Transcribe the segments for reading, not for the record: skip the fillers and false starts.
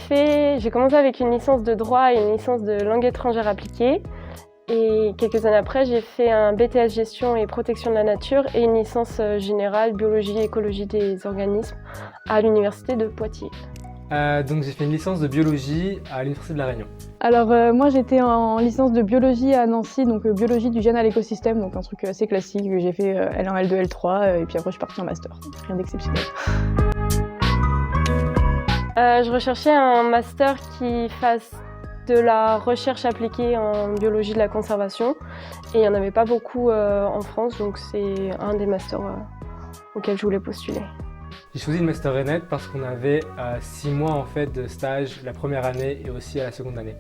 J'ai commencé avec une licence de droit et une licence de langue étrangère appliquée. Et quelques années après, j'ai fait un BTS gestion et protection de la nature et une licence générale biologie et écologie des organismes à l'université de Poitiers. Donc j'ai fait une licence de biologie à l'université de La Réunion. Alors moi j'étais en licence de biologie à Nancy, donc biologie du gène à l'écosystème, donc un truc assez classique. J'ai fait L1, L2, L3 et puis après je suis partie en master, rien d'exceptionnel. Je recherchais un master qui fasse de la recherche appliquée en biologie de la conservation et il n'y en avait pas beaucoup en France, donc c'est un des masters auxquels je voulais postuler. J'ai choisi le master RENET parce qu'on avait 6 mois en fait de stage la première année et aussi à la seconde année.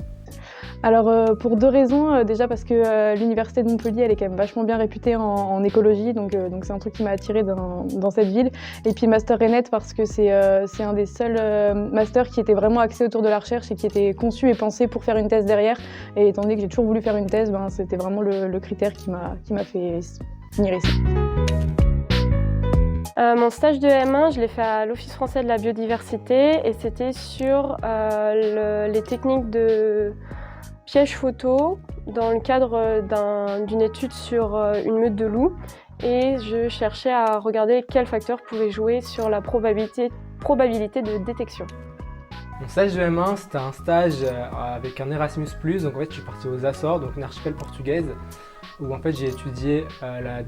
Alors pour deux raisons, déjà parce que l'université de Montpellier elle est quand même vachement bien réputée en écologie, donc c'est un truc qui m'a attirée dans cette ville. Et puis Master RENET parce que c'est un des seuls masters qui était vraiment axé autour de la recherche et qui était conçu et pensé pour faire une thèse derrière. Et étant donné que j'ai toujours voulu faire une thèse, c'était vraiment le critère qui m'a fait venir ici. Mon stage de M1, je l'ai fait à l'Office français de la biodiversité et c'était sur les techniques de piège photo dans le cadre d'une étude sur une meute de loups et je cherchais à regarder quels facteurs pouvaient jouer sur la probabilité de détection. Mon stage de M1, c'était un stage avec un Erasmus+, donc en fait je suis parti aux Açores, donc une archipel portugaise, où en fait j'ai étudié le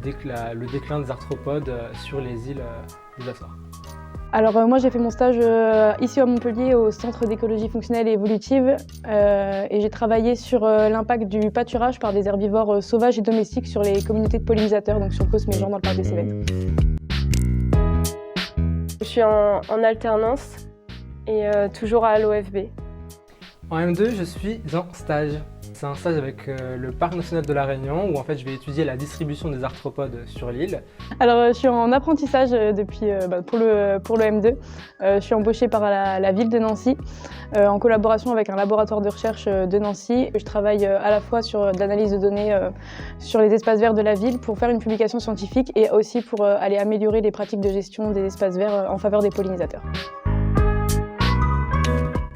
déclin des arthropodes sur les îles des Açores. Alors moi j'ai fait mon stage ici à Montpellier au Centre d'écologie fonctionnelle et évolutive et j'ai travaillé sur l'impact du pâturage par des herbivores sauvages et domestiques sur les communautés de pollinisateurs, donc sur Cosméjean dans le parc des Cévennes. Je suis en alternance et toujours à l'OFB. En M2, je suis en stage. C'est un stage avec le Parc national de La Réunion où en fait je vais étudier la distribution des arthropodes sur l'île. Alors je suis en apprentissage depuis pour le M2. Je suis embauchée par la ville de Nancy en collaboration avec un laboratoire de recherche de Nancy. Je travaille à la fois sur de l'analyse de données sur les espaces verts de la ville pour faire une publication scientifique et aussi pour aller améliorer les pratiques de gestion des espaces verts en faveur des pollinisateurs.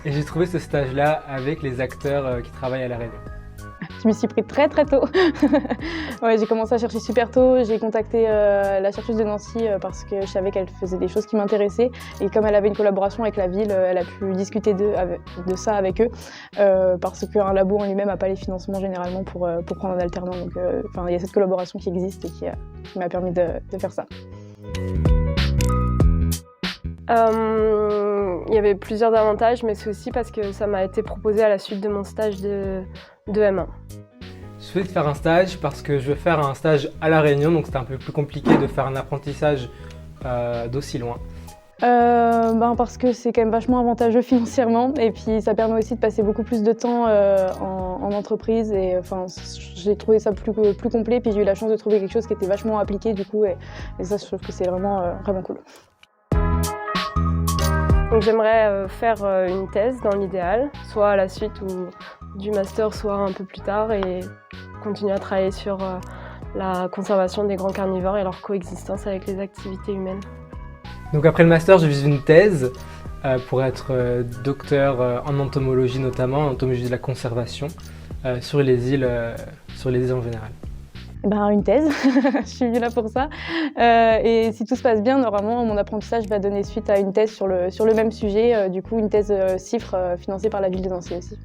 Et j'ai trouvé ce stage-là avec les acteurs qui travaillent à La Réunion. Je m'y suis pris très tôt. Ouais, j'ai commencé à chercher super tôt. J'ai contacté la chercheuse de Nancy parce que je savais qu'elle faisait des choses qui m'intéressaient. Et comme elle avait une collaboration avec la ville, elle a pu discuter de ça avec eux parce qu'un labo en lui-même n'a pas les financements généralement pour prendre un alternant. Donc il y a cette collaboration qui existe et qui m'a permis de faire ça. Il y avait plusieurs avantages, mais c'est aussi parce que ça m'a été proposé à la suite de mon stage de M1. Je souhaite faire un stage parce que je veux faire un stage à La Réunion, donc c'était un peu plus compliqué de faire un apprentissage d'aussi loin. Parce que c'est quand même vachement avantageux financièrement et puis ça permet aussi de passer beaucoup plus de temps en entreprise et j'ai trouvé ça plus complet puis j'ai eu la chance de trouver quelque chose qui était vachement appliqué du coup et ça je trouve que c'est vraiment cool. Donc j'aimerais faire une thèse dans l'idéal, soit à la suite du master, soit un peu plus tard et continuer à travailler sur la conservation des grands carnivores et leur coexistence avec les activités humaines. Donc après le master, je vise une thèse pour être docteur en entomologie notamment, en entomologie de la conservation, sur les îles en général. Une thèse, je suis venue là pour ça. Et si tout se passe bien, normalement, mon apprentissage va donner suite à une thèse sur le même sujet, du coup une thèse CIFRE financée par la ville de Nancy aussi.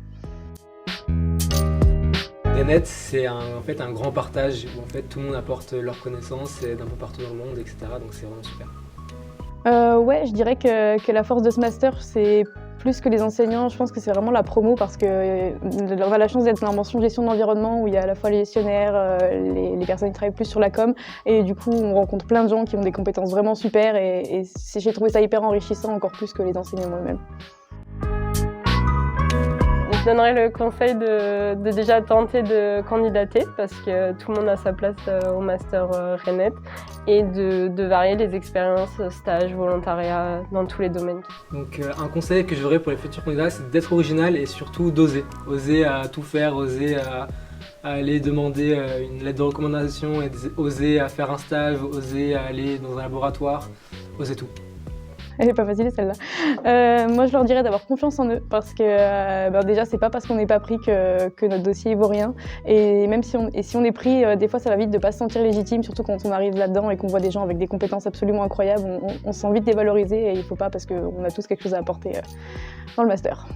RENET, c'est en fait un grand partage où en fait tout le monde apporte leurs connaissances d'un peu partout dans le monde, etc. Donc c'est vraiment super. Ouais, je dirais que la force de ce master, c'est plus que les enseignants, je pense que c'est vraiment la promo parce qu'on a la chance d'être dans la mention gestion de l'environnement où il y a à la fois les gestionnaires, les personnes qui travaillent plus sur la com et du coup on rencontre plein de gens qui ont des compétences vraiment super et j'ai trouvé ça hyper enrichissant encore plus que les enseignants eux-mêmes. Je donnerais le conseil de déjà tenter de candidater parce que tout le monde a sa place au master RENET et de varier les expériences, stages, volontariat dans tous les domaines. Donc un conseil que j'aurais pour les futurs candidats, c'est d'être original et surtout d'oser. Oser à tout faire, oser à aller demander une lettre de recommandation, et oser à faire un stage, oser à aller dans un laboratoire, oser tout. Elle est pas facile celle-là. Moi, je leur dirais d'avoir confiance en eux parce que déjà, c'est pas parce qu'on n'est pas pris que notre dossier vaut rien. Et même si on est pris, des fois, ça va vite de pas se sentir légitime, surtout quand on arrive là-dedans et qu'on voit des gens avec des compétences absolument incroyables. On se sent vite dévalorisé et il faut pas parce qu'on a tous quelque chose à apporter dans le master.